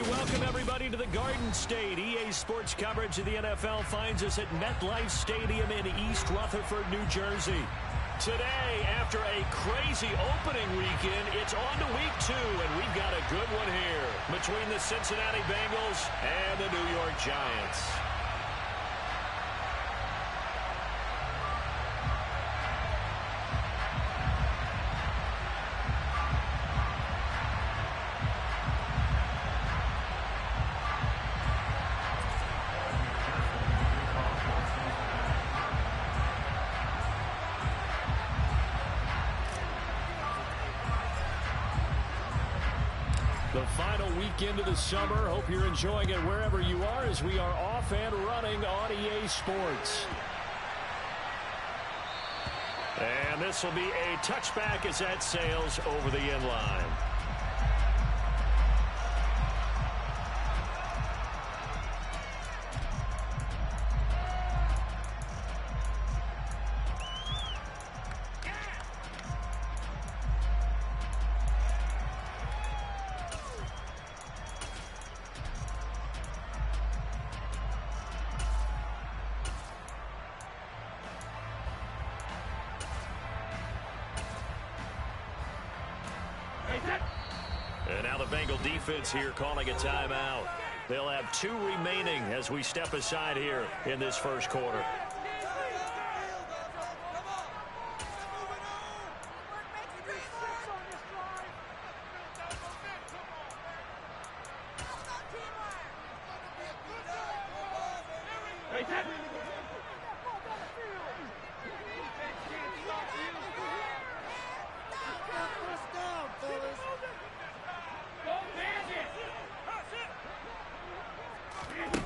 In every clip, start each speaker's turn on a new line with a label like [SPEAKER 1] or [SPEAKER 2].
[SPEAKER 1] We welcome everybody to the Garden State. EA Sports coverage of the NFL finds us at MetLife Stadium in East Rutherford, New Jersey. Today, after a crazy opening weekend, it's on to week 2, and we've got a good one here between the Cincinnati Bengals and the New York Giants. The final weekend of the summer. Hope you're enjoying it wherever you are as we are off and running on EA Sports. And this will be a touchback as that sails over the end line. And now the Bengal defense here calling a timeout. They'll have 2 remaining as we step aside here in this first quarter.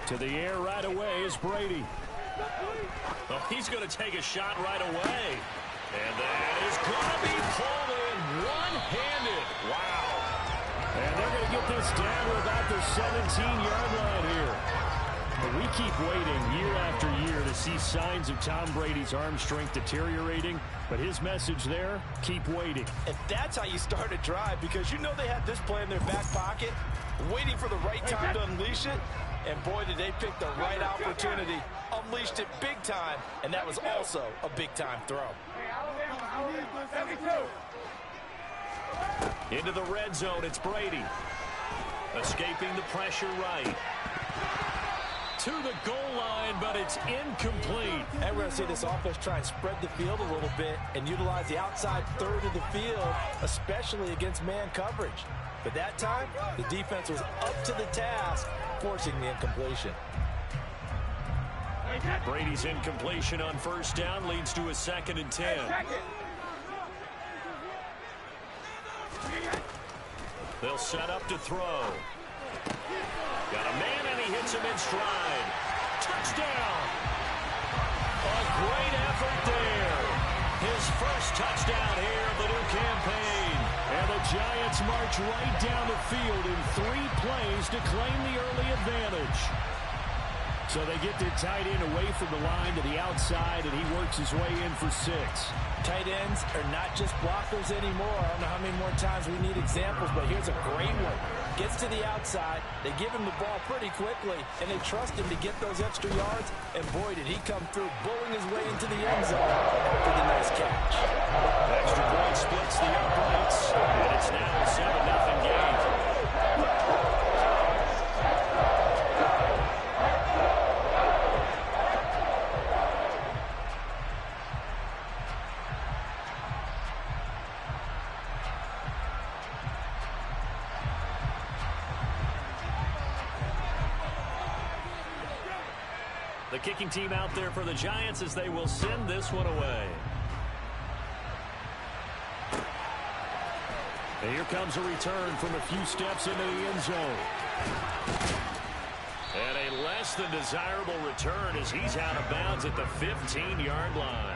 [SPEAKER 1] To the air right away is Brady. Oh, he's going to take a shot right away. And that is going to be pulled in one-handed. Wow. And they're going to get this down to about the 17-yard line here. But we keep waiting year after year to see signs of Tom Brady's arm strength deteriorating. But his message there, keep waiting.
[SPEAKER 2] And that's how you start a drive, because you know they had this play in their back pocket, waiting for the right time to unleash it. And boy, did they pick the right opportunity. Unleashed it big time, and that was also a big-time throw.
[SPEAKER 1] Into the red zone, it's Brady. Escaping the pressure right. To the goal line, but it's incomplete.
[SPEAKER 2] And we're going to see this offense try and spread the field a little bit and utilize the outside third of the field, especially against man coverage. But that time, the defense was up to the task, forcing the incompletion.
[SPEAKER 1] Brady's incompletion on first down leads to a 2nd and 10. They'll set up to throw. Got a man, and he hits him in stride. Touchdown! A great effort there. His first touchdown here of the new campaign. And the Giants march right down the field in 3 plays to claim the early advantage. So they get their tight end away from the line to the outside, and he works his way in for 6.
[SPEAKER 2] Tight ends are not just blockers anymore. I don't know how many more times we need examples, but here's a great one. Gets to the outside, they give him the ball pretty quickly, and they trust him to get those extra yards, and boy, did he come through, bowling his way into the end zone after the nice catch.
[SPEAKER 1] Extra point splits the uprights, and it's now a 7-0 game. The kicking team out there for the Giants as they will send this one away. And here comes a return from a few steps into the end zone. And a less than desirable return as he's out of bounds at the 15-yard line.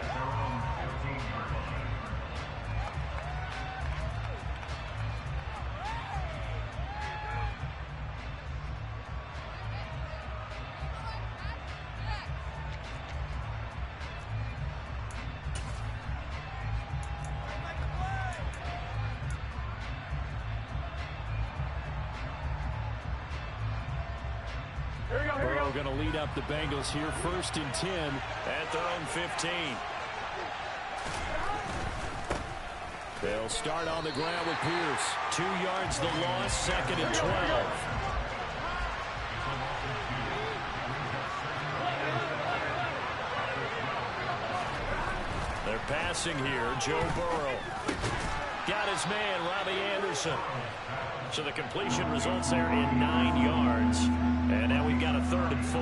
[SPEAKER 1] Burrow going to lead up the Bengals here, 1st and 10 at their own 15. They'll start on the ground with Pierce. 2 yards the loss, 2nd and 12. They're passing here. Joe Burrow. Got his man, Robbie Anderson. So the completion results there in 9 yards. And now we've got a 3rd and 4.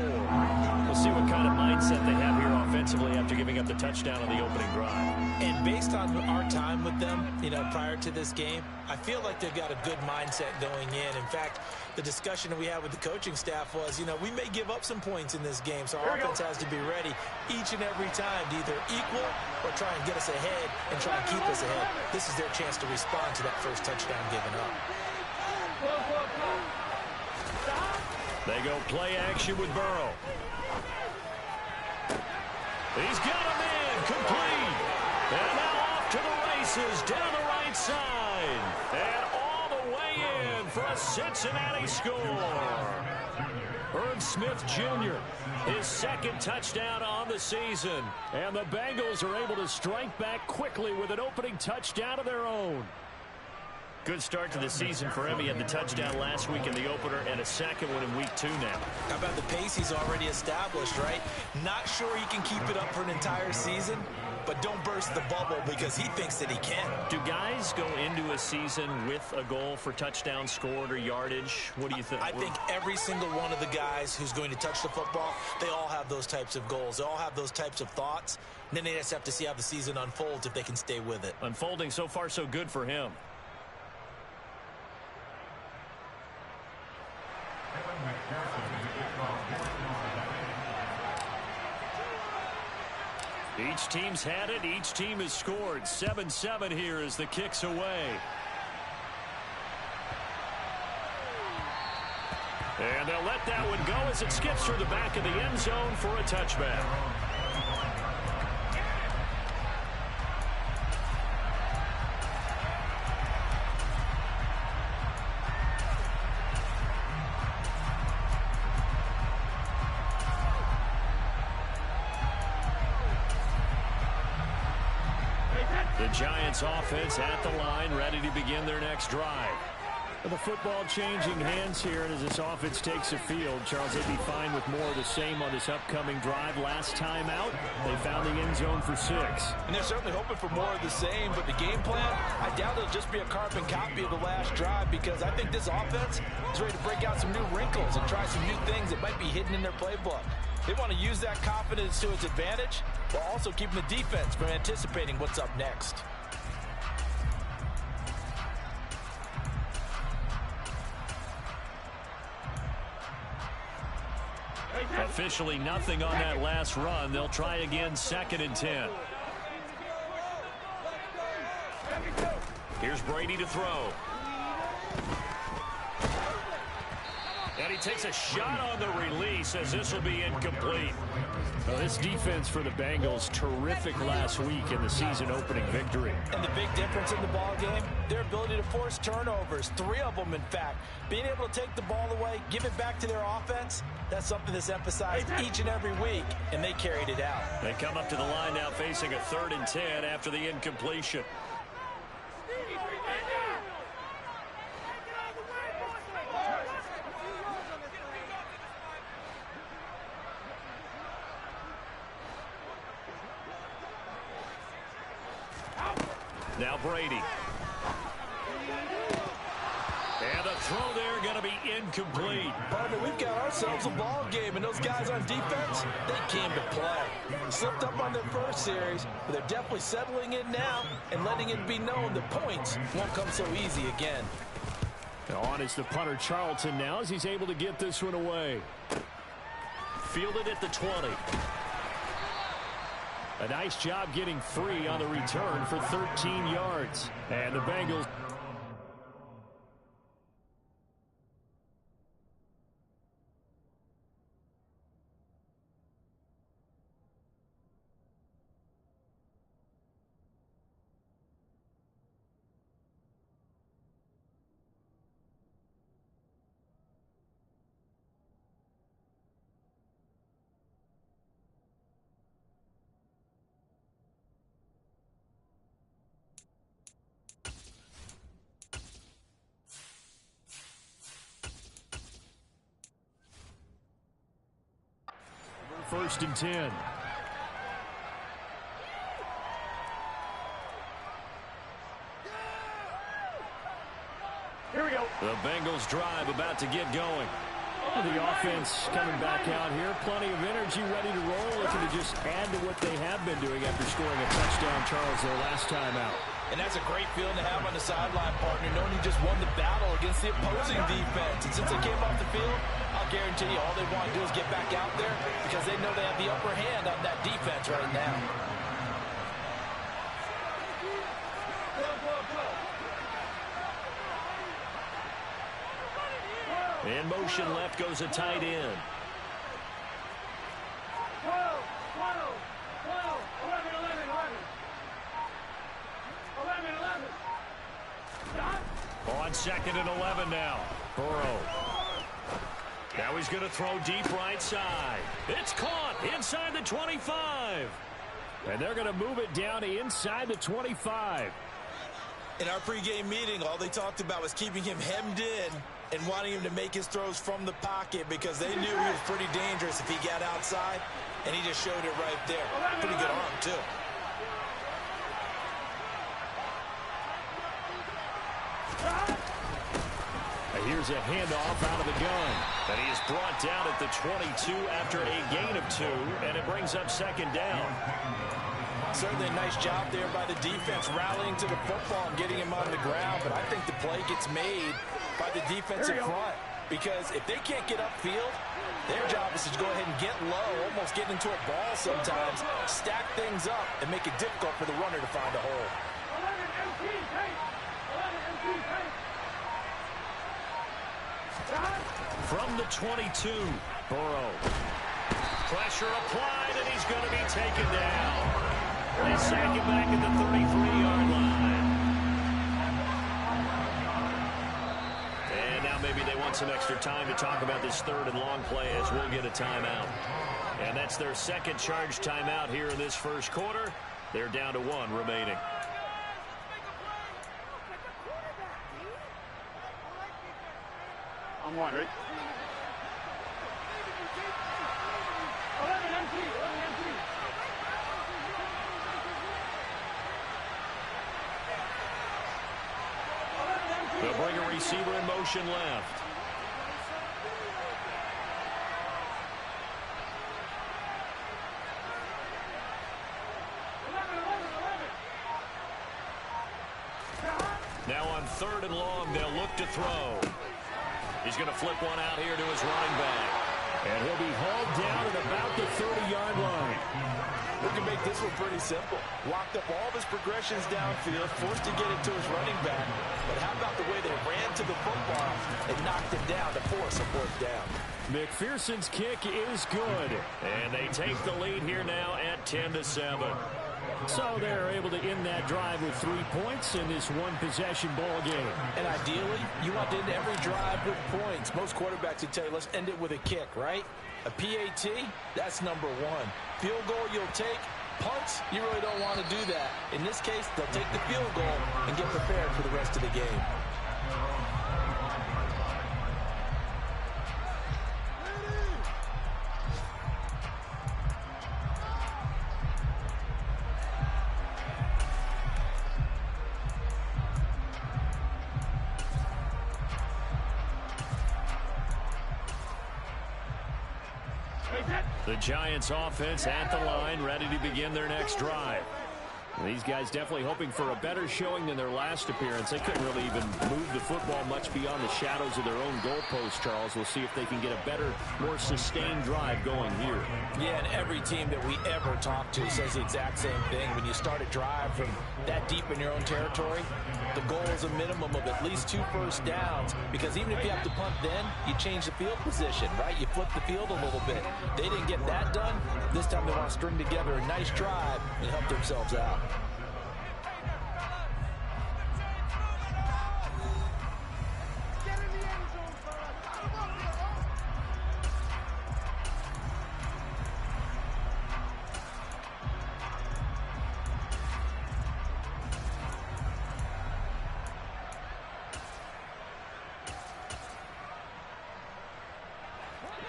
[SPEAKER 1] We'll see what kind of mindset they have here offensively after giving up the touchdown on the opening drive.
[SPEAKER 2] And based on our time with them, prior to this game, I feel like they've got a good mindset going in. In fact, the discussion that we had with the coaching staff was, we may give up some points in this game, so our offense has to be ready each and every time to either equal or try and get us ahead and try and keep us ahead. This is their chance to respond to that first touchdown given up.
[SPEAKER 1] They go play action with Burrow. He's got a man complete. And now off to the races down the right side. And all the way in for a Cincinnati score. Irv Smith Jr., his 2nd touchdown on the season. And the Bengals are able to strike back quickly with an opening touchdown of their own. Good start to the season for him. He had the touchdown last week in the opener and a 2nd one in week 2 now.
[SPEAKER 2] How about the pace he's already established, right? Not sure he can keep it up for an entire season, but don't burst the bubble because he thinks that he can.
[SPEAKER 1] Do guys go into a season with a goal for touchdown scored or yardage? What do you think?
[SPEAKER 2] I think every single one of the guys who's going to touch the football, they all have those types of goals. They all have those types of thoughts. And then they just have to see how the season unfolds if they can stay with it.
[SPEAKER 1] Unfolding so far so good for him. Each team's had it. Each team has scored. 7-7 here as the kick's away. And they'll let that one go as it skips through the back of the end zone for a touchback. The Giants offense at the line, ready to begin their next drive. The football changing hands here, and as this offense takes the field, Charles, they'd be fine with more of the same on this upcoming drive. Last time out, they found the end zone for 6.
[SPEAKER 2] And they're certainly hoping for more of the same, but the game plan, I doubt it'll just be a carbon copy of the last drive because I think this offense is ready to break out some new wrinkles and try some new things that might be hidden in their playbook. They want to use that confidence to its advantage while also keeping the defense from anticipating what's up next.
[SPEAKER 1] Officially nothing on that last run. They'll try again, 2nd and 10. Here's Brady to throw. And he takes a shot on the release as this will be incomplete. Well, this defense for the Bengals, terrific last week in the season opening victory.
[SPEAKER 2] And the big difference in the ball game, their ability to force turnovers, 3 of them in fact. Being able to take the ball away, give it back to their offense, that's something that's emphasized each and every week, and they carried it out.
[SPEAKER 1] They come up to the line now facing a 3rd and 10 after the incompletion. Now Brady. And the throw there going to be incomplete.
[SPEAKER 2] Partner, we've got ourselves a ball game, and those guys on defense, they came to play. Slipped up on their first series, but they're definitely settling in now and letting it be known that points won't come so easy again.
[SPEAKER 1] On is the punter Charlton now as he's able to get this one away. Fielded at the 20. A nice job getting free on the return for 13 yards. And the Bengals
[SPEAKER 3] 1st and 10.
[SPEAKER 1] Here we go. The Bengals drive about to get going.
[SPEAKER 3] The offense coming back out here. Plenty of energy, ready to roll. Looking to just add to what they have been doing after scoring a touchdown, Charles, their last time out.
[SPEAKER 2] And that's a great feeling to have on the sideline, partner, knowing you just won the battle against the opposing defense. And since they came off the field, I'll guarantee you all they want to do is get back out there because they know they have the upper hand on that defense right now.
[SPEAKER 1] In motion left goes a tight end.
[SPEAKER 4] 12, 11, 11. Stop.
[SPEAKER 1] On 2nd and 11 now. Burrow. Now he's going to throw deep right side. It's caught inside the 25.
[SPEAKER 3] And they're going to move it down to inside the 25.
[SPEAKER 2] In our pregame meeting, all they talked about was keeping him hemmed in and wanting him to make his throws from the pocket because they knew he was pretty dangerous if he got outside, and he just showed it right there. Pretty good arm, too.
[SPEAKER 3] Here's a handoff out of the gun.
[SPEAKER 1] And he is brought down at the 22 after a gain of 2, and it brings up 2nd down.
[SPEAKER 2] Certainly a nice job there by the defense rallying to the football and getting him on the ground, but I think the play gets made by the defensive front because if they can't get upfield, their job is to go ahead and get low, almost get into a ball sometimes, stack things up, and make it difficult for the runner to find a hole.
[SPEAKER 4] 11 MT, take. 11 MT, take.
[SPEAKER 1] From the 22, Burrow. Pressure applied, and he's going to be taken down. They sack him back at the 33-yard line. And now maybe they want some extra time to talk about this 3rd and long play as we'll get a timeout. And that's their 2nd charge timeout here in this 1st quarter. They're down to 1 remaining.
[SPEAKER 4] I'm one, right? 11 MT, 11 MT.
[SPEAKER 1] They'll bring a receiver in motion left. Now on 3rd and long, they'll look to throw. He's going to flip one out here to his running back.
[SPEAKER 3] And he'll be hauled down at about the 30-yard line.
[SPEAKER 2] We can make this one pretty simple. Locked up all of his progressions downfield, forced to get it to his running back. But how about the way they ran to the football and knocked him down to force a 4th down?
[SPEAKER 3] McPherson's kick is good.
[SPEAKER 1] And they take the lead here now at 10-7.
[SPEAKER 3] So they're able to end that drive with 3 points in this one-possession ball game.
[SPEAKER 2] And ideally, you want to end every drive with points. Most quarterbacks would tell you, let's end it with a kick, right? A PAT, that's number 1. Field goal you'll take. Punts, you really don't want to do that. In this case, they'll take the field goal and get prepared for the rest of the game.
[SPEAKER 1] The Giants offense at the line, ready to begin their next drive.
[SPEAKER 3] These guys definitely hoping for a better showing than their last appearance. They couldn't really even move the football much beyond the shadows of their own goalpost, Charles. We'll see if they can get a better, more sustained drive going here.
[SPEAKER 2] Yeah, and every team that we ever talk to says the exact same thing. When you start a drive from that deep in your own territory, the goal is a minimum of at least 2 first downs, because even if you have to punt then, you change the field position, right? You flip the field a little bit. They didn't get that done. This time they want to string together a nice drive and help themselves out.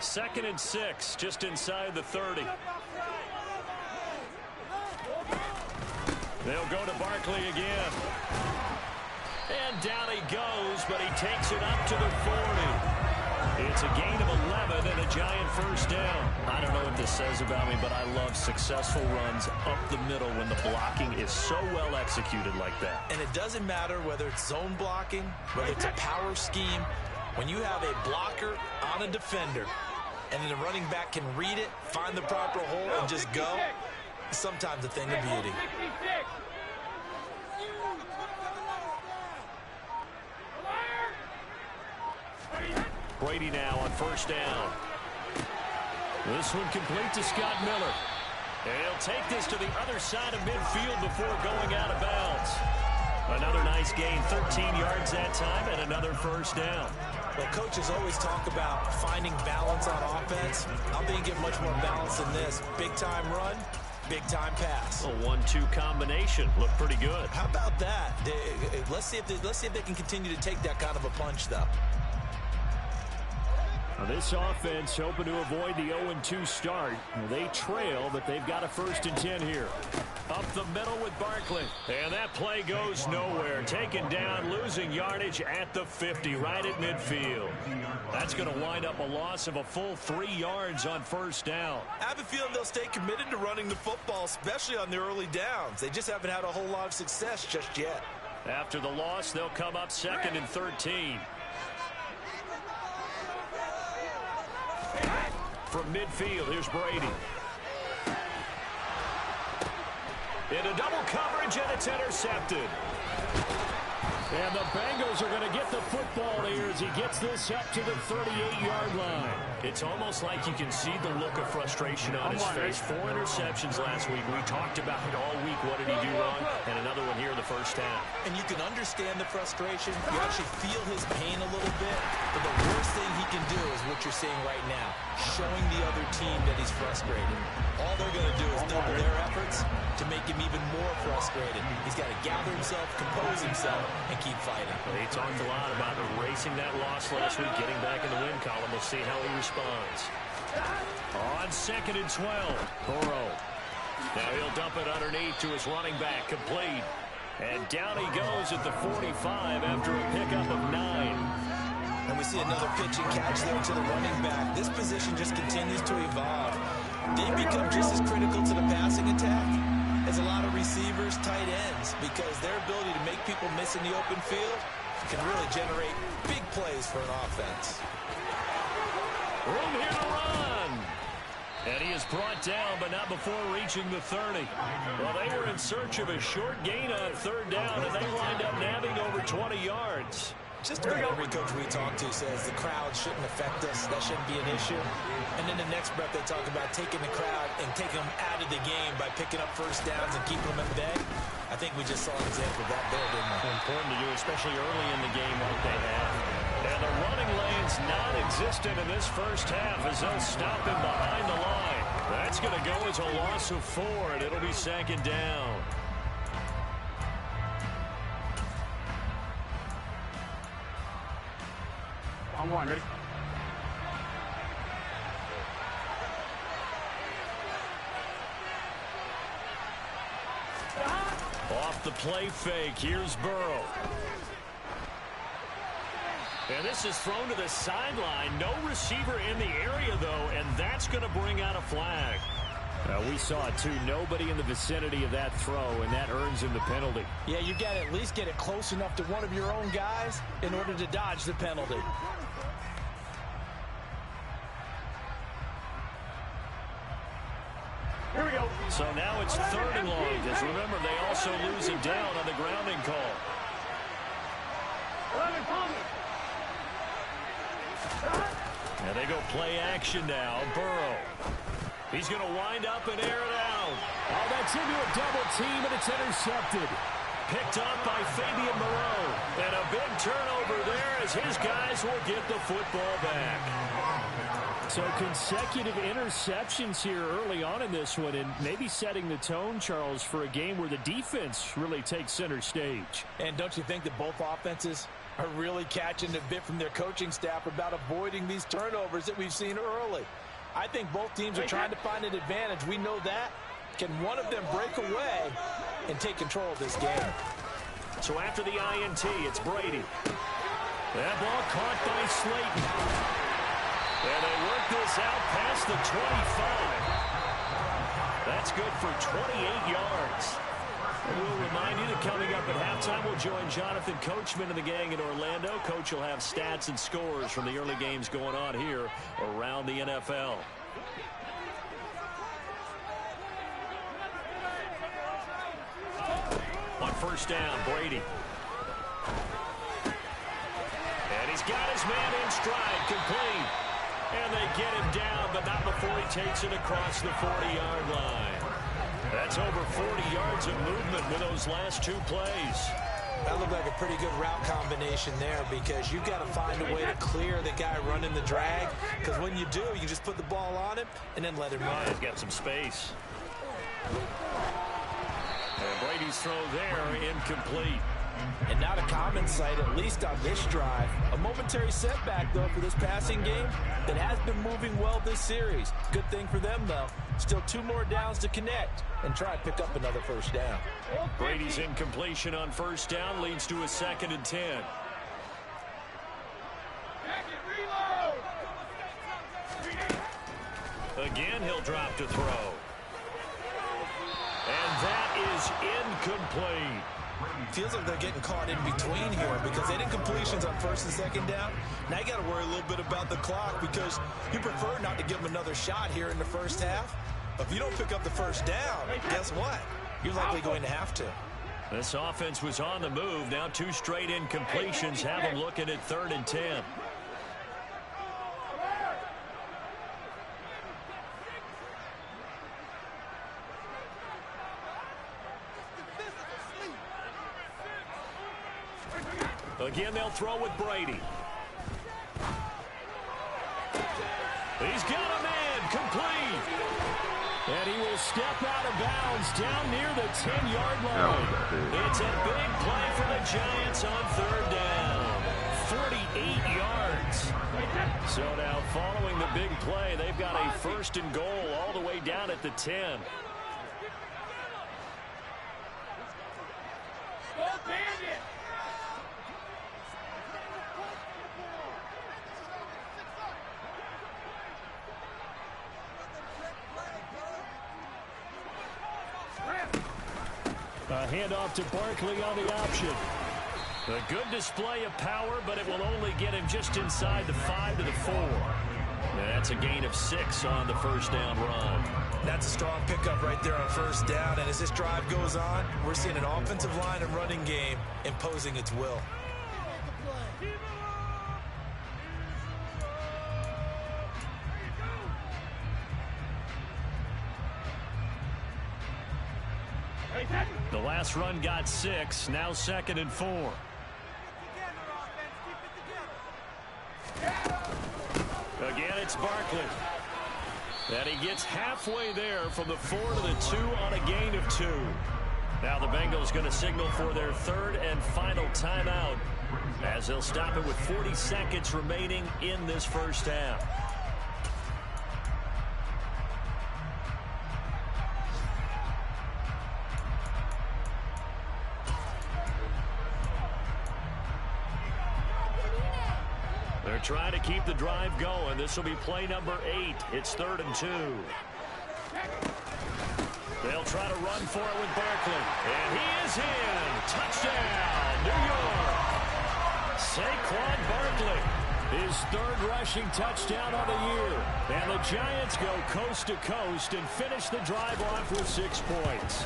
[SPEAKER 1] 2nd and 6, just inside the 30. They'll go to Barkley again. And down he goes, but he takes it up to the 40. It's a gain of 11 and a giant first down. I don't know what this says about me, but I love successful runs up the middle when the blocking is so well executed like that.
[SPEAKER 2] And it doesn't matter whether it's zone blocking, whether it's a power scheme. When you have a blocker on a defender, and then the running back can read it, find the proper hole, and just go, it's sometimes a thing of beauty.
[SPEAKER 1] Brady now on first down. This one complete to Scott Miller. And he'll take this to the other side of midfield before going out of bounds. Another nice gain, 13 yards that time, and another first down.
[SPEAKER 2] Well, coaches always talk about finding balance on offense. I think you get much more balance than this. Big-time run, big-time pass.
[SPEAKER 1] A 1-2 combination. Looked pretty good.
[SPEAKER 2] How about that? Let's see if they can continue to take that kind of a punch, though.
[SPEAKER 3] Now this offense hoping to avoid the 0-2 start. They trail, but they've got a 1st and 10 here.
[SPEAKER 1] Up the middle with Barkley. And that play goes nowhere. Taken down, losing yardage at the 50, right at midfield. That's going to wind up a loss of a full 3 yards on first down.
[SPEAKER 2] I have a feeling they'll stay committed to running the football, especially on the early downs. They just haven't had a whole lot of success just yet.
[SPEAKER 1] After the loss, they'll come up 2nd and 13. From midfield, here's Brady. Into double coverage, and it's intercepted.
[SPEAKER 3] And the Bengals are going to get the football here as he gets this up to the 38-yard line.
[SPEAKER 1] It's almost like you can see the look of frustration on his face. 4 interceptions last week. We talked about it all week. What did he do wrong? And another one here in the first half.
[SPEAKER 2] And you can understand the frustration. You actually feel his pain a little bit. But the worst thing he can do is what you're seeing right now, showing the other team that he's frustrated. All they're going to do is double their efforts to make him even more frustrated. He's got to gather himself, compose himself, and keep fighting.
[SPEAKER 1] He talked a lot about erasing that loss last week, getting back in the win column. We'll see how he responds. On 2nd and 12, Burrow. Now he'll dump it underneath to his running back, complete. And down he goes at the 45 after a pickup of 9.
[SPEAKER 2] And we see another pitch and catch there to the running back. This position just continues to evolve. They become just as critical to the passing attack as a lot of receivers, tight ends, because their ability to make people miss in the open field can really generate big plays for an offense.
[SPEAKER 1] Room here to run. And he is brought down, but not before reaching the 30. Well, they were in search of a short gain on 3rd down, and they wind up nabbing over 20 yards.
[SPEAKER 2] Just about every coach we talk to says the crowd shouldn't affect us. That shouldn't be an issue. And then the next breath they talk about taking the crowd and taking them out of the game by picking up first downs and keeping them at bay. I think we just saw an example of that there, didn't we?
[SPEAKER 1] Important to do, especially early in the game like they have. And the running lane's non-existent in this first half as they'll stop him behind the line. That's going to go as a loss of 4, and it'll be 2nd down.
[SPEAKER 4] On 1, ready?
[SPEAKER 1] Off the play fake, here's Burrow. And this is thrown to the sideline. No receiver in the area, though, and that's going to bring out a flag.
[SPEAKER 3] We saw it, too. Nobody in the vicinity of that throw, and that earns him the penalty.
[SPEAKER 2] Yeah, you got to at least get it close enough to one of your own guys in order to dodge the penalty.
[SPEAKER 4] Here we go.
[SPEAKER 1] So now it's 3rd and long, because remember, they also lose him down on the grounding call.
[SPEAKER 4] 11, Tommy.
[SPEAKER 1] Now they go play action now. Burrow. He's going to wind up and air it out.
[SPEAKER 3] Oh, that's into a double team, and it's intercepted.
[SPEAKER 1] Picked up by Fabian Moreau. And a big turnover there as his guys will get the football back.
[SPEAKER 3] So consecutive interceptions here early on in this one, and maybe setting the tone, Charles, for a game where the defense really takes center stage.
[SPEAKER 2] And don't you think that both offenses are really catching a bit from their coaching staff about avoiding these turnovers that we've seen early. I think both teams are trying to find an advantage. We know that. Can one of them break away and take control of this game?
[SPEAKER 3] So after the INT, it's Brady. That ball caught by Slayton. And they work this out past the 25. That's good for 28 yards. And we'll remind you that coming up at halftime, we'll join Jonathan Coachman and the gang in Orlando. Coach will have stats and scores from the early games going on here around the NFL. On first down, Brady. And he's got his man in stride, complete. And they get him down, but not before he takes it across the 40-yard line. That's over 40 yards of movement with those last two plays.
[SPEAKER 2] That looked like a pretty good route combination there, because you've got to find a way to clear the guy running the drag, because when you do, you just put the ball on him and then let him run.
[SPEAKER 3] He's got some space. And Brady's throw there, incomplete.
[SPEAKER 2] And not a common sight, at least on this drive. A momentary setback, though, for this passing game that has been moving well this series. Good thing for them, though. Still 2 more downs to connect and try and pick up another first down.
[SPEAKER 3] Brady's incompletion on first down leads to a 2nd and 10. Again, he'll drop to throw. And that is incomplete.
[SPEAKER 2] Feels like they're getting caught in between here, because they did completions on first and second down. Now you got to worry a little bit about the clock, because you prefer not to give them another shot here in the first half. If you don't pick up the first down, guess what? You're likely going to have to.
[SPEAKER 3] This offense was on the move. Now 2 straight incompletions have them looking at 3rd and 10. Again, they'll throw with Brady. He's got a man, complete. And he will step out of bounds down near the 10-yard line. It's a big play for the Giants on 3rd down. 48 yards. So now following the big play, they've got a 1st and goal all the way down at the 10. A handoff to Barkley on the option. A good display of power, but it will only get him just inside the 5 to the 4. That's a gain of 6 on the first down run.
[SPEAKER 2] That's a strong pickup right there on first down. And as this drive goes on, we're seeing an offensive line and running game imposing its will.
[SPEAKER 3] The last run got 6, now 2nd and 4. Again, it's Barkley. And he gets halfway there from the 4 to the 2 on a gain of 2. Now the Bengals going to signal for their 3rd and final timeout, as they'll stop it with 40 seconds remaining in this first half. They're trying to keep the drive going. This will be play number 8. It's 3rd and 2. They'll try to run for it with Barkley. And he is in. Touchdown, New York. Saquon Barkley, his 3rd rushing touchdown of the year. And the Giants go coast to coast and finish the drive off with 6 points.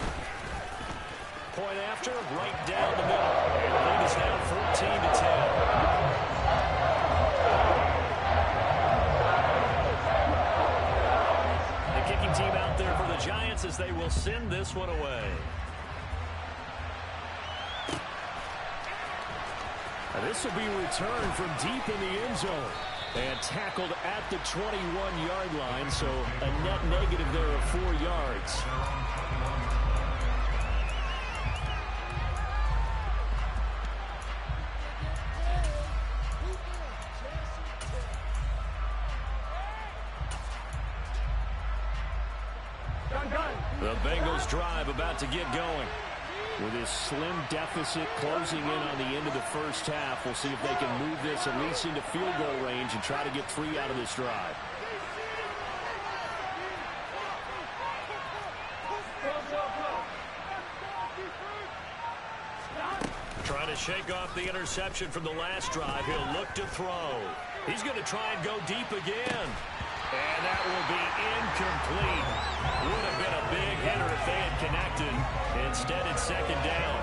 [SPEAKER 3] Point after, right down the middle. And the lead is now 14 to 10. Team out there for the Giants as they will send this one away. And this will be returned from deep in the end zone and tackled at the 21-yard line, so a net negative there of 4 yards.
[SPEAKER 1] The Bengals drive about to get going.
[SPEAKER 3] With his slim deficit closing in on the end of the first half, we'll see if they can move this at least into field goal range and try to get 3 out of this drive.
[SPEAKER 1] Trying to shake off the interception from the last drive. He'll look to throw. He's going to try and go deep again. And that will be incomplete. Would have been a big hitter if they had connected. Instead, it's second down.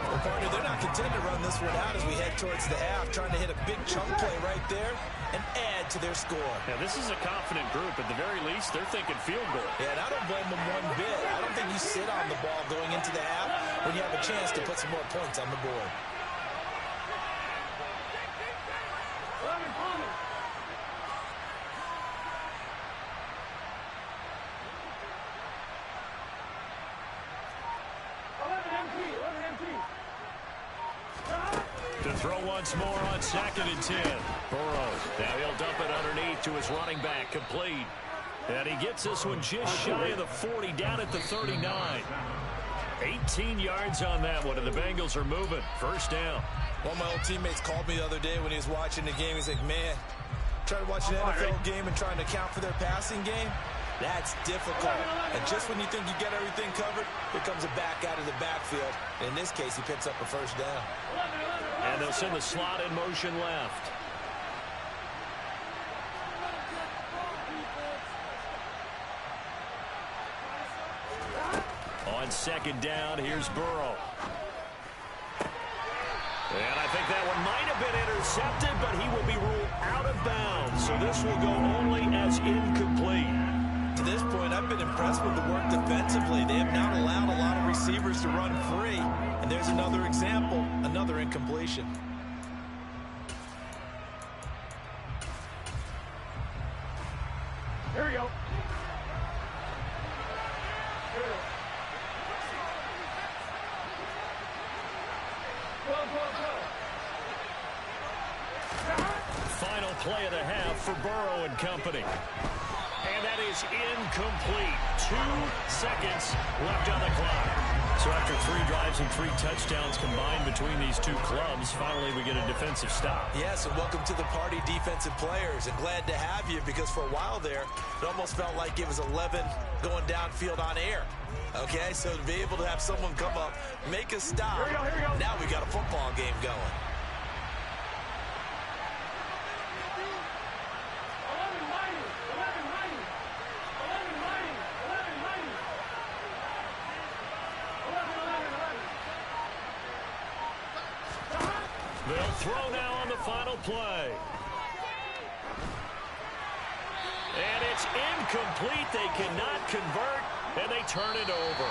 [SPEAKER 2] Well, partner, they're not content to run this one out as we head towards the half, trying to hit a big chunk play right there and add to their score.
[SPEAKER 3] Now, this is a confident group. At the very least, they're thinking field goal.
[SPEAKER 2] Yeah, and I don't blame them one bit. I don't think you sit on the ball going into the half when you have a chance to put some more points on the board.
[SPEAKER 1] To throw once more on 2nd and 10. Burrows. Now he'll dump it underneath to his running back. Complete. And he gets this one just shy of the 40, down at the 39. 18 yards on that one, and the Bengals are moving. First down.
[SPEAKER 2] One of my old teammates called me the other day when he was watching the game. He's like, man, trying to watch an NFL game and trying to account for their passing game, that's difficult. And just when you think you get everything covered, here comes a back out of the backfield. In this case, he picks up a first down.
[SPEAKER 1] And they'll send the slot in motion left. On 2nd down, here's Burrow. And I think that one might have been intercepted, but he will be ruled out of bounds. So this will go only as incomplete.
[SPEAKER 2] To this point, I've been impressed with the work defensively. They have not allowed a lot of receivers to run free. And there's another example, another incompletion.
[SPEAKER 4] Here we go.
[SPEAKER 1] Final play of the half for Burrow and company. And that is incomplete. 2 seconds left on the clock. So after 3 drives and 3 touchdowns combined between these two clubs, finally we get a defensive stop.
[SPEAKER 2] Yes, and welcome to the party, defensive players. And glad to have you, because for a while there, it almost felt like it was 11 going downfield on air. Okay, so to be able to have someone come up, make a stop,
[SPEAKER 4] Here we go.
[SPEAKER 2] Now we got a football game going.
[SPEAKER 1] They'll throw now on the final play. And it's incomplete. They cannot convert, and they turn it over.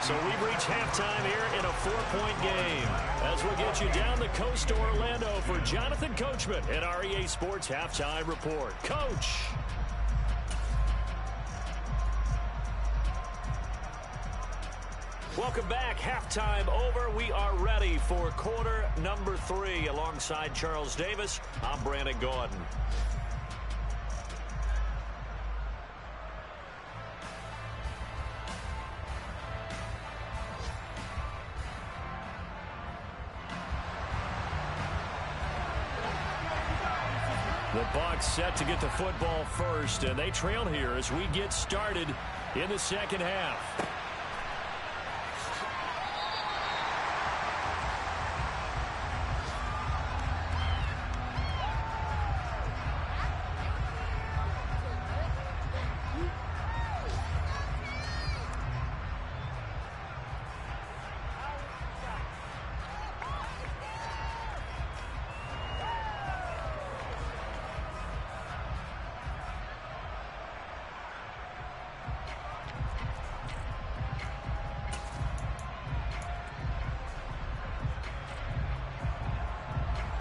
[SPEAKER 1] So we've reached halftime here in a 4-point game. As we'll get you down the coast to Orlando for Jonathan Coachman at our EA Sports Halftime Report. Coach. Welcome back. Halftime over. We are ready for quarter number 3. Alongside Charles Davis, I'm Brandon Gordon. The Bucs set to get the football first, and they trail here as we get started in the second half.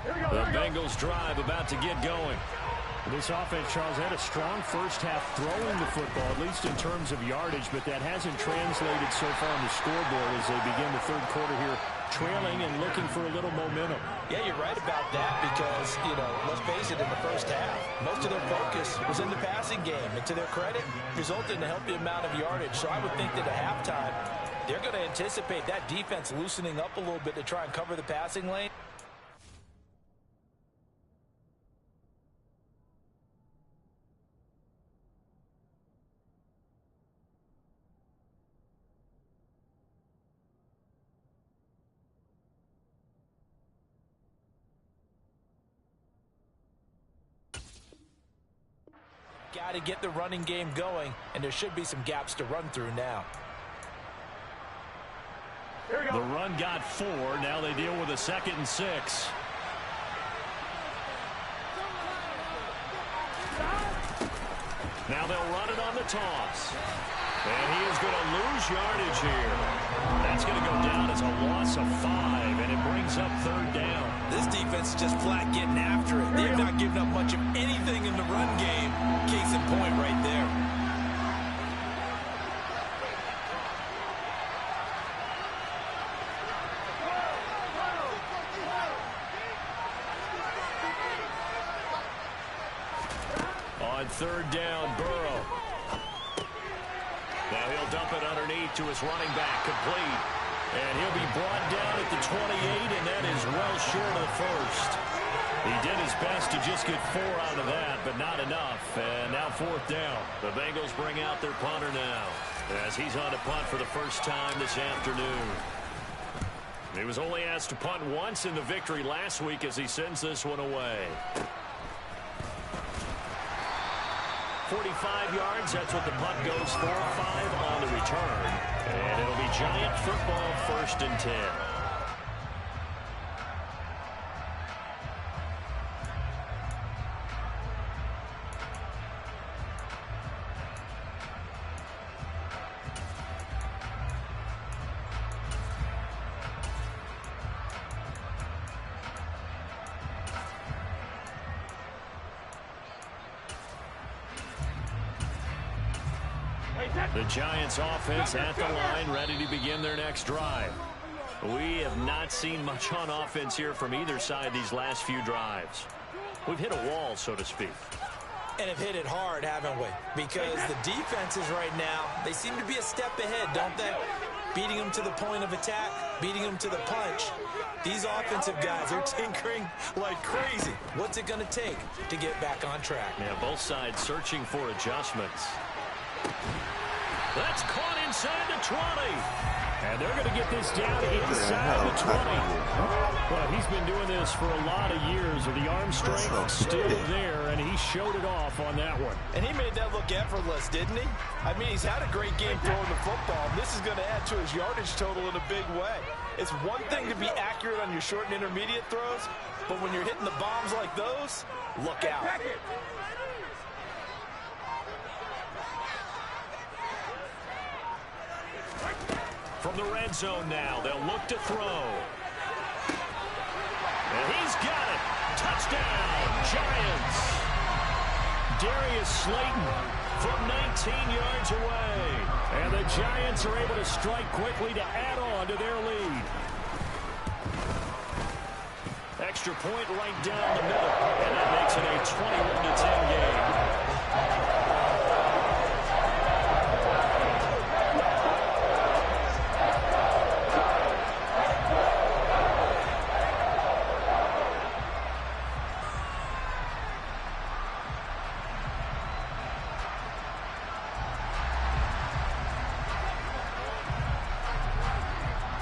[SPEAKER 1] The Bengals drive about to get going.
[SPEAKER 3] This offense, Charles, had a strong first half throwing the football, at least in terms of yardage, but that hasn't translated so far on the scoreboard as they begin the third quarter here, trailing and looking for a little momentum.
[SPEAKER 2] Yeah, you're right about that because, let's face it, in the first half, most of their focus was in the passing game. And to their credit, resulted in a healthy amount of yardage. So I would think that at halftime, they're going to anticipate that defense loosening up a little bit to try and cover the passing lane. Got to get the running game going, and there should be some gaps to run through now.
[SPEAKER 3] The run got 4. Now they deal with a 2nd and 6. Now they'll run it on the toss. And he is going to lose yardage here. That's going to go down as a loss of 5, and it brings up 3rd down.
[SPEAKER 2] This defense is just flat getting after it. They've not given up much of anything in the run game. Case in point right there.
[SPEAKER 3] On 3rd down, Burrow. Now he'll dump it underneath to his running back, complete. And he'll be brought down at the 28, and that is well short of the first. He did his best to just get 4 out of that, but not enough. And now 4th down. The Bengals bring out their punter now, as he's on to punt for the first time this afternoon. He was only asked to punt once in the victory last week as he sends this one away. 45 yards, that's what the punt goes for. 5 on the return. And it'll be Giant football, 1st and 10. The Giants offense at the line, ready to begin their next drive. We have not seen much on offense here from either side these last few drives. We've hit a wall, so to speak.
[SPEAKER 2] And have hit it hard, haven't we? Because the defenses right now, they seem to be a step ahead, don't they? Beating them to the point of attack, beating them to the punch. These offensive guys are tinkering like crazy. What's it going to take to get back on track?
[SPEAKER 3] Yeah, both sides searching for adjustments. That's caught inside the 20. And they're going to get this down inside the 20. Well, he's been doing this for a lot of years. The arm strength still there, and he showed it off on that one.
[SPEAKER 2] And he made that look effortless, didn't he? I mean, he's had a great game throwing the football. And this is going to add to his yardage total in a big way. It's one thing to be accurate on your short and intermediate throws, but when you're hitting the bombs like those, look out.
[SPEAKER 3] From the red zone now, they'll look to throw. And he's got it. Touchdown, Giants. Darius Slayton from 19 yards away. And the Giants are able to strike quickly to add on to their lead. Extra point right down the middle. And that makes it a 21-10 game.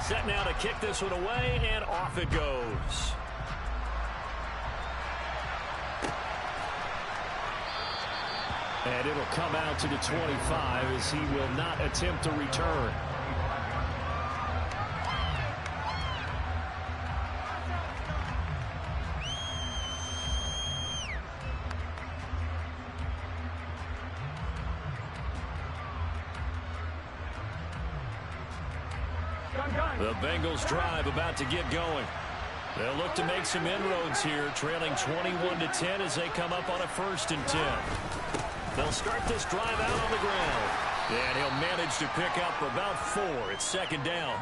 [SPEAKER 3] Set now to kick this one away, and off it goes. And it'll come out to the 25 as he will not attempt to return. The Bengals drive about to get going. They'll look to make some inroads here, trailing 21-10 as they come up on a 1st and 10. They'll start this drive out on the ground. And he'll manage to pick up about 4. It's 2nd down.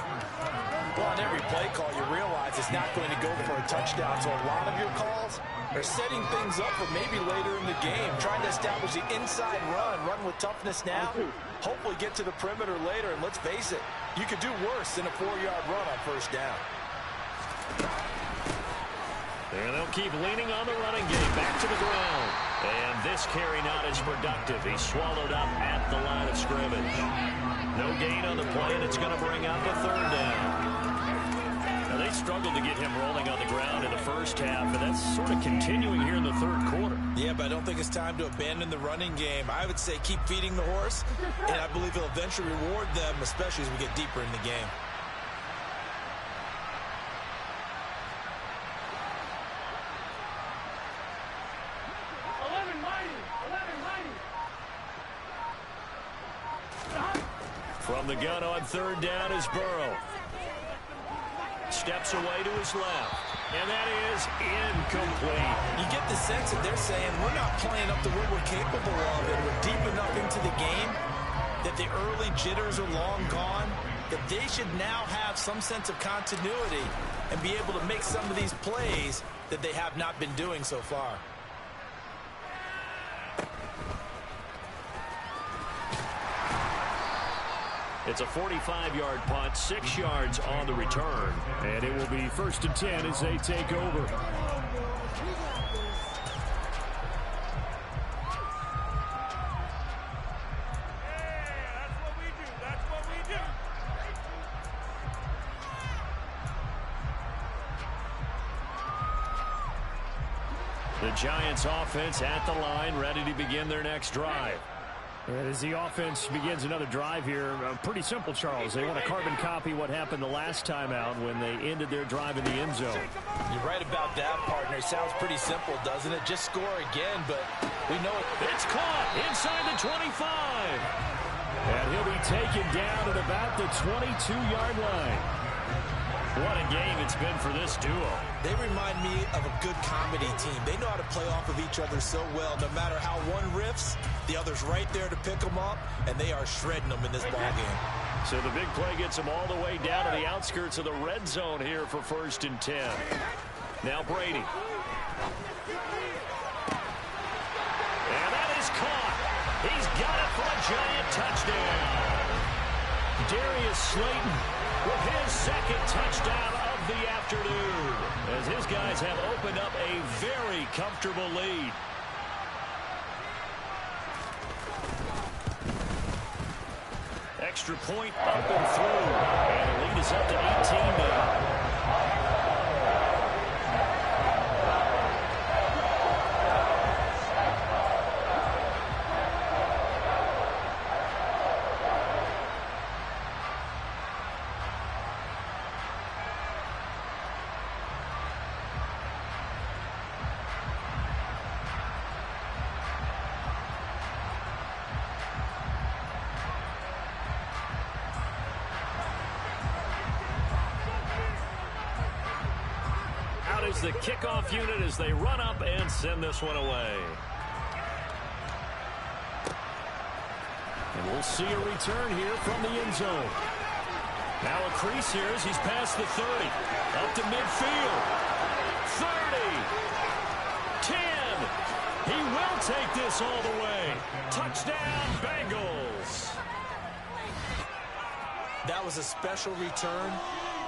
[SPEAKER 2] Well, on every play call, you realize it's not going to go for a touchdown. So a lot of your calls are setting things up for maybe later in the game, trying to establish the inside run with toughness now, hopefully get to the perimeter later. And let's face it, you could do worse than a 4-yard run on 1st down.
[SPEAKER 3] And they'll keep leaning on the running game. Back to the ground. And this carry not as productive. He's swallowed up at the line of scrimmage. No gain on the play, and it's going to bring up a 3rd down. Now, they struggled to get him rolling on the ground in the 1st half, and that's sort of continuing here in the 3rd quarter.
[SPEAKER 2] Yeah, but I don't think it's time to abandon the running game. I would say keep feeding the horse, and I believe he'll eventually reward them, especially as we get deeper in the game.
[SPEAKER 3] From the gun on 3rd down is Burrow. Steps away to his left. And that is incomplete.
[SPEAKER 2] You get the sense that they're saying we're not playing up to what we're capable of, and we're deep enough into the game that the early jitters are long gone, that they should now have some sense of continuity and be able to make some of these plays that they have not been doing so far.
[SPEAKER 3] It's a 45-yard punt, 6 yards on the return. And it will be 1st and 10 as they take over. The Giants offense at the line, ready to begin their next drive. As the offense begins another drive here, pretty simple, Charles. They want to carbon copy what happened the last time out when they ended their drive in the end zone.
[SPEAKER 2] You're right about that, partner. Sounds pretty simple, doesn't it? Just score again, but we know it.
[SPEAKER 3] It's caught inside the 25. And he'll be taken down at about the 22-yard line. What a game it's been for this duo.
[SPEAKER 2] They remind me of a good comedy team. They know how to play off of each other so well. No matter how one riffs, the other's right there to pick them up, and they are shredding them in this ballgame.
[SPEAKER 3] So the big play gets them all the way down to the outskirts of the red zone here for 1st and 10. Now Brady. And that is caught. He's got it for a giant touchdown. Darius Slayton with his 2nd touchdown of the afternoon, as his guys have opened up a very comfortable lead. Extra point up and through, and the lead is up to 18 now. Is the kickoff unit as they run up and send this one away. And we'll see a return here from the end zone. Now a crease here as he's past the 30. Up to midfield. 30. 10. He will take this all the way. Touchdown, Bengals.
[SPEAKER 2] That was a special return,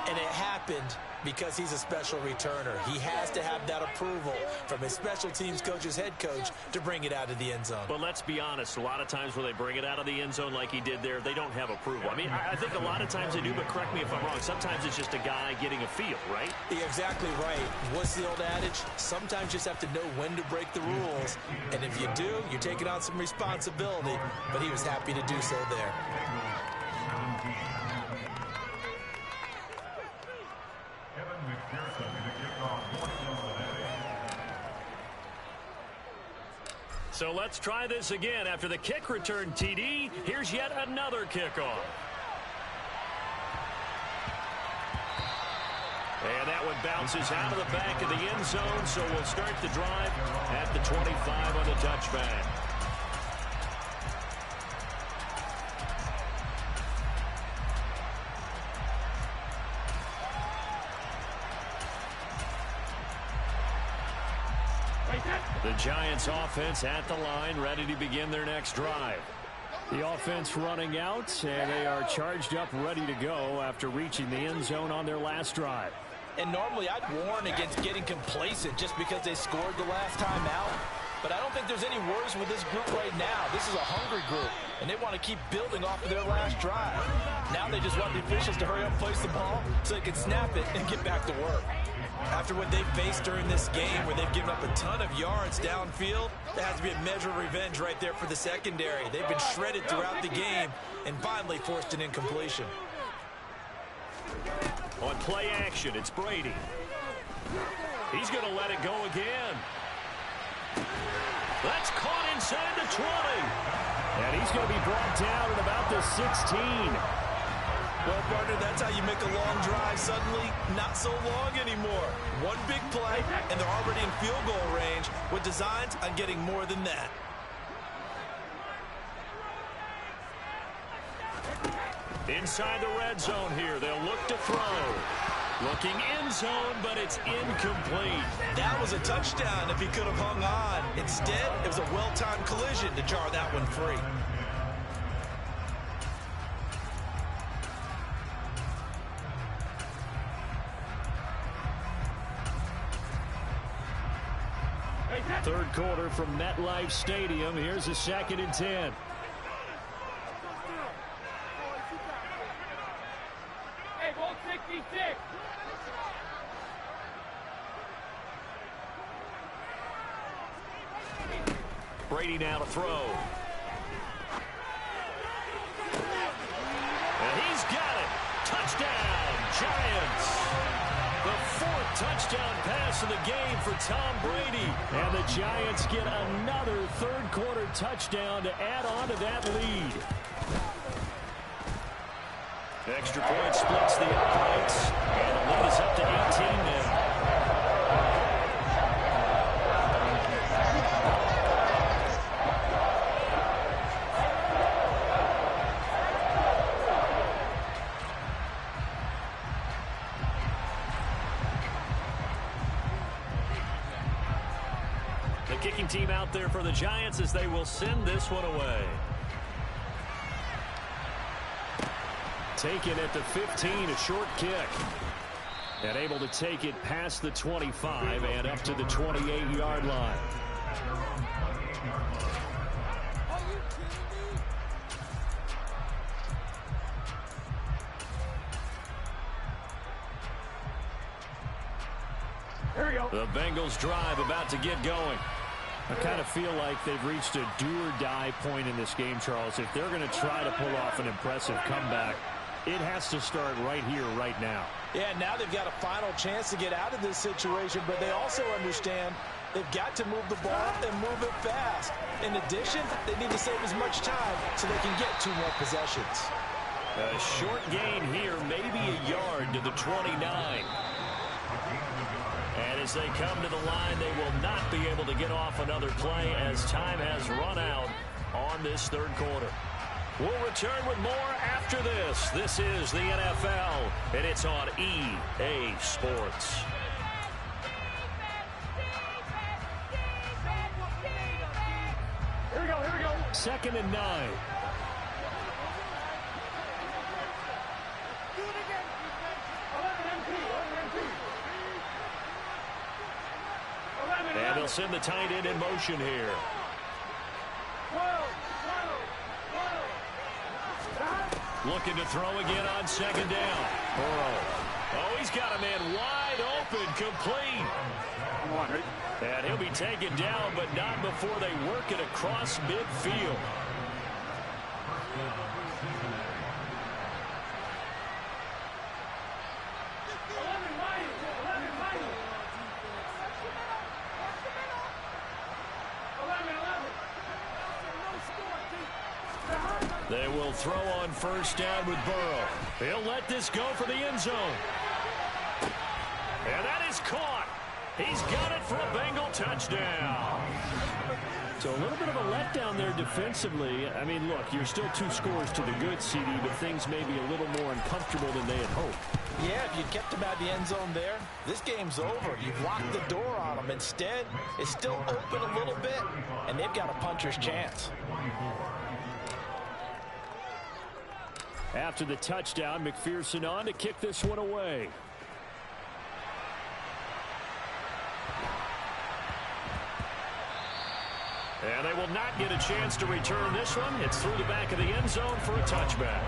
[SPEAKER 2] and it happened because he's a special returner. He has to have that approval from his special teams coach's head coach to bring it out of the end zone.
[SPEAKER 3] But let's be honest, a lot of times when they bring it out of the end zone like he did there, they don't have approval. I mean, I think a lot of times they do, but correct me if I'm wrong. Sometimes it's just a guy getting a feel, right?
[SPEAKER 2] You're exactly right. What's the old adage? Sometimes you just have to know when to break the rules. And if you do, you're taking on some responsibility. But he was happy to do so there.
[SPEAKER 3] So let's try this again. After the kick return TD, here's yet another kickoff.
[SPEAKER 1] And that one bounces out of the back of the end zone, so we'll start the drive at the 25 on the touchback. The Giants offense at the line, ready to begin their next drive.
[SPEAKER 3] The offense running out, and they are charged up, ready to go after reaching the end zone on their last drive.
[SPEAKER 2] And normally I'd warn against getting complacent just because they scored the last time out. But I don't think there's any worries with this group right now. This is a hungry group, and they want to keep building off of their last drive. Now they just want the officials to hurry up and place the ball so they can snap it and get back to work. After what they faced during this game where they've given up a ton of yards downfield, there has to be a measure of revenge right there for the secondary. They've been shredded throughout the game and finally forced an incompletion.
[SPEAKER 1] On play action, it's Brady. He's going to let it go again. That's caught inside the 20.
[SPEAKER 3] And he's going to be brought down at about the 16.
[SPEAKER 2] Well, partner, that's how you make a long drive suddenly not so long anymore. One big play, and they're already in field goal range with designs on getting more than that.
[SPEAKER 1] Inside the red zone here, they'll look to throw. Looking end zone, but it's incomplete.
[SPEAKER 2] That was a touchdown if he could have hung on. Instead, it was a well-timed collision to jar that one free.
[SPEAKER 3] Third quarter from MetLife Stadium. Here's a 2nd and 10.
[SPEAKER 4] Hey, ball 66.
[SPEAKER 1] Brady now to throw. And he's got it. Touchdown, Giants. The 4th touchdown pass of the game for Tom Brady.
[SPEAKER 3] And the Giants get another third quarter touchdown to add on to that lead.
[SPEAKER 1] Extra point splits the uprights. And the lead is up to 18 now. Kicking team out there for the Giants as they will send this one away.
[SPEAKER 3] Taken at the 15, a short kick. And able to take it past the 25 and up to the 28-yard line.
[SPEAKER 4] Here we go.
[SPEAKER 1] The Bengals drive about to get going.
[SPEAKER 3] I kind of feel like they've reached a do-or-die point in this game, Charles. If they're going to try to pull off an impressive comeback, it has to start right here, right now.
[SPEAKER 2] Yeah, now they've got a final chance to get out of this situation, but they also understand they've got to move the ball and move it fast. In addition, they need to save as much time so they can get 2 more possessions.
[SPEAKER 1] A short gain here, maybe a yard to the 29. And as they come to the line, they will not be able to get off another play as time has run out on this third quarter. We'll return with more after this. This is the NFL, and it's on EA Sports.
[SPEAKER 4] Here we go, here we go.
[SPEAKER 3] 2nd and 9.
[SPEAKER 4] Do it again. 11 MP, 11 MP. 11,
[SPEAKER 1] And they'll send the tight end in motion here.
[SPEAKER 4] 12.
[SPEAKER 1] Looking to throw again on 2nd down. Burrow. Oh, he's got a man wide open, complete.
[SPEAKER 4] Come on, ready?
[SPEAKER 1] And he'll be taken down, but not before they work it across midfield. They will throw on 1st down with Burrow. He'll let this go for the end zone. And that is caught. He's got it for a Bengal touchdown.
[SPEAKER 3] So a little bit of a letdown there defensively. I mean, look, you're still 2 scores to the good, CD, but things may be a little more uncomfortable than they had hoped.
[SPEAKER 2] Yeah, if you kept him out of the end zone there, this game's over. You've locked the door on him. Instead, it's still open a little bit, and they've got a puncher's chance.
[SPEAKER 3] After the touchdown, McPherson on to kick this one away.
[SPEAKER 1] And they will not get a chance to return this one. It's through the back of the end zone for a touchback.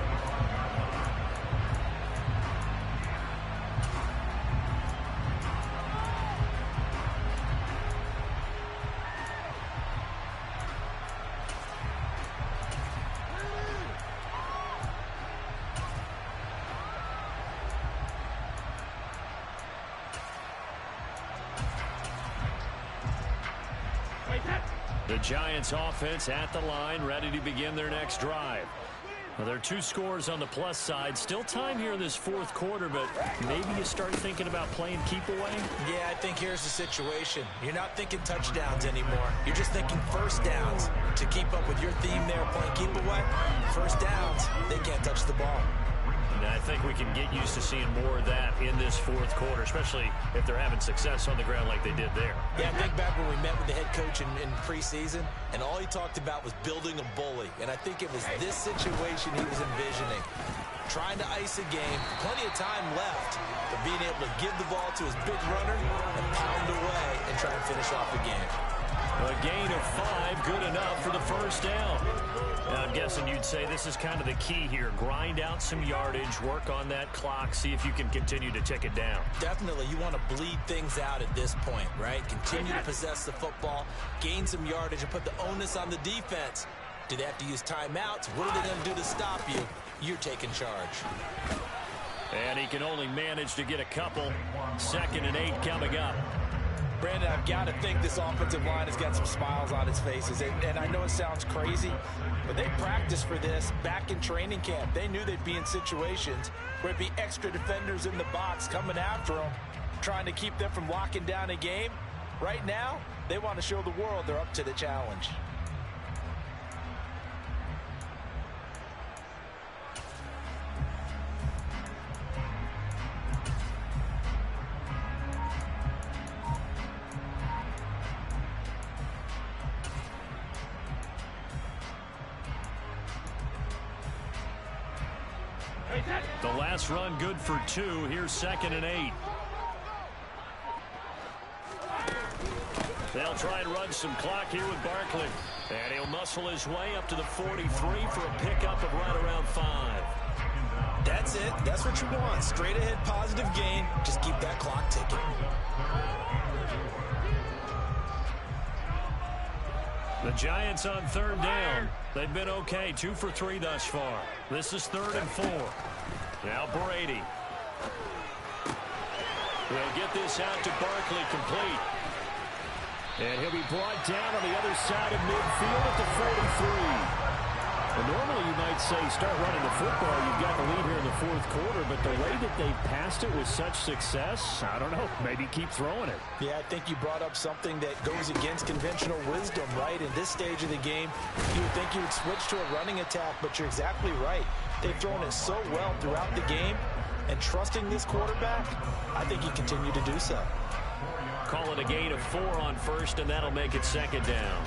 [SPEAKER 1] The Giants offense at the line, ready to begin their next drive. Well, there are 2 scores on the plus side. Still time here in this 4th quarter, but maybe you start thinking about playing keep away?
[SPEAKER 2] Yeah, I think here's the situation. You're not thinking touchdowns anymore. You're just thinking first downs. To keep up with your theme there, playing keep away, first downs, they can't touch the ball.
[SPEAKER 1] And I think we can get used to seeing more of that in this 4th quarter, especially if they're having success on the ground like they did there.
[SPEAKER 2] Yeah, I think back when we met with the head coach in preseason, and all he talked about was building a bully. And I think it was this situation he was envisioning. Trying to ice a game, plenty of time left, but being able to give the ball to his big runner and pound away and try and finish off the game.
[SPEAKER 1] A gain of 5, good enough for the first down. Now, I'm guessing you'd say this is kind of the key here. Grind out some yardage, work on that clock, see if you can continue to tick it down.
[SPEAKER 2] Definitely, you want to bleed things out at this point, right? Continue to possess the football, gain some yardage, and put the onus on the defense. Do they have to use timeouts? What are they going to do to stop you? You're taking charge.
[SPEAKER 1] And he can only manage to get a couple. 2nd and 8 coming up.
[SPEAKER 2] Brandon, I've got to think this offensive line has got some smiles on its faces. And I know it sounds crazy, but they practiced for this back in training camp. They knew they'd be in situations where it'd be extra defenders in the box coming after them, trying to keep them from locking down a game. Right now, they want to show the world they're up to the challenge.
[SPEAKER 1] The last run good for 2. Here's 2nd and 8. They'll try and run some clock here with Barkley. And he'll muscle his way up to the 43 for a pickup of right around 5.
[SPEAKER 2] That's it. That's what you want. Straight ahead positive gain. Just keep that clock ticking.
[SPEAKER 1] The Giants on 3rd down. They've been okay. 2 for 3 thus far. This is 3rd and 4. Now Brady. They'll get this out to Barkley complete.
[SPEAKER 3] And he'll be brought down on the other side of midfield at the 43. Well, normally you might say start running the football. You've got the lead here in the 4th quarter, but the way that they passed it with such success, I don't know, maybe keep throwing it.
[SPEAKER 2] Yeah, I think you brought up something that goes against conventional wisdom, right? In this stage of the game, you would think you would switch to a running attack, but you're exactly right. They've thrown it so well throughout the game, and trusting this quarterback, I think you continue to do so.
[SPEAKER 1] Call it a gain of 4 on 1st, and that'll make it 2nd down.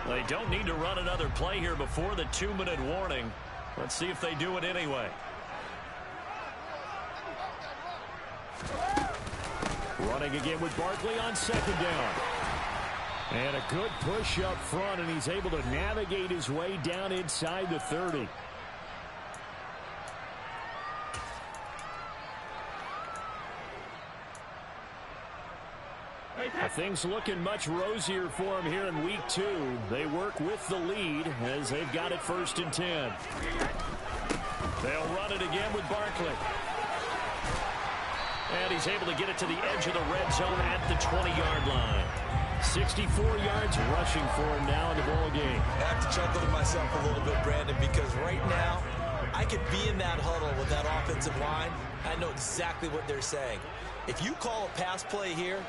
[SPEAKER 1] They don't need to run another play here before the 2-minute warning. Let's see if they do it anyway.
[SPEAKER 3] Running again with Barkley on 2nd down. And a good push up front, and he's able to navigate his way down inside the 30. Things looking much rosier for him here in week 2. They work with the lead as they've got it 1st and 10.
[SPEAKER 1] They'll run it again with Barkley. And he's able to get it to the edge of the red zone at the 20-yard line.
[SPEAKER 3] 64 yards rushing for him now in the ball game.
[SPEAKER 2] I have to chuckle to myself a little bit, Brandon, because right now I could be in that huddle with that offensive line. I know exactly what they're saying. If you call a pass play here,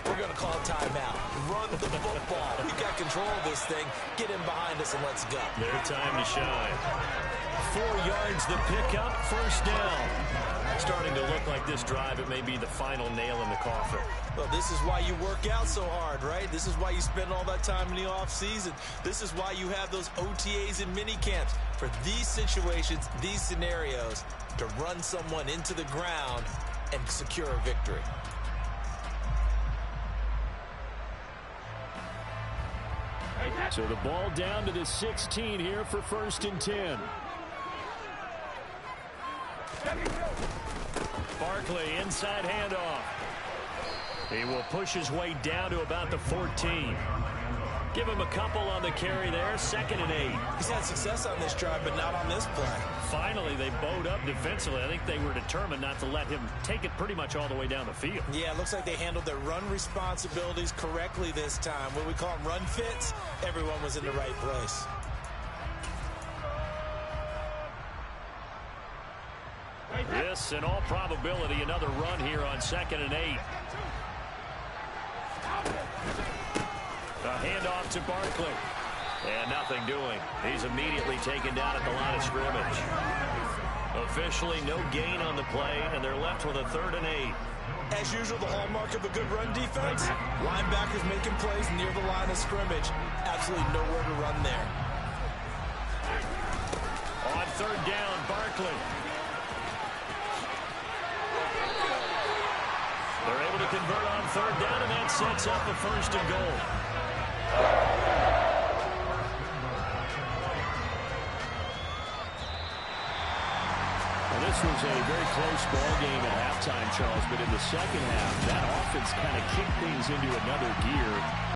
[SPEAKER 2] we're going to call a timeout. Run the football. We've got control of this thing. Get in behind us and let's go.
[SPEAKER 3] Their time to shine. 4 yards the pickup, first down.
[SPEAKER 1] Starting to look like this drive, it may be the final nail in the coffin.
[SPEAKER 2] Well, this is why you work out so hard, right? This is why you spend all that time in the offseason. This is why you have those OTAs and mini camps. For these situations, these scenarios, to run someone into the ground and secure a victory.
[SPEAKER 3] So the ball down to the 16 here for 1st and 10.
[SPEAKER 1] Barkley, inside handoff. He will push his way down to about the 14. Give him a couple on the carry there. 2nd and 8.
[SPEAKER 2] He's had success on this drive, but not on this play.
[SPEAKER 1] Finally, they bowed up defensively. I think they were determined not to let him take it pretty much all the way down the field.
[SPEAKER 2] Yeah, it looks like they handled their run responsibilities correctly this time. When we call them run fits, everyone was in the right place.
[SPEAKER 1] This, in all probability, another run here on 2nd and 8. A handoff to Barkley. And nothing doing. He's immediately taken down at the line of scrimmage. Officially no gain on the play, and they're left with a 3rd and 8.
[SPEAKER 2] As usual, the hallmark of a good run defense, linebackers making plays near the line of scrimmage. Absolutely nowhere to run there.
[SPEAKER 1] On 3rd down, Barkley. They're able to convert on 3rd down, and that sets up a 1st and goal.
[SPEAKER 3] This was a very close ball game at halftime, Charles, but in the second half, that offense kind of kicked things into another gear.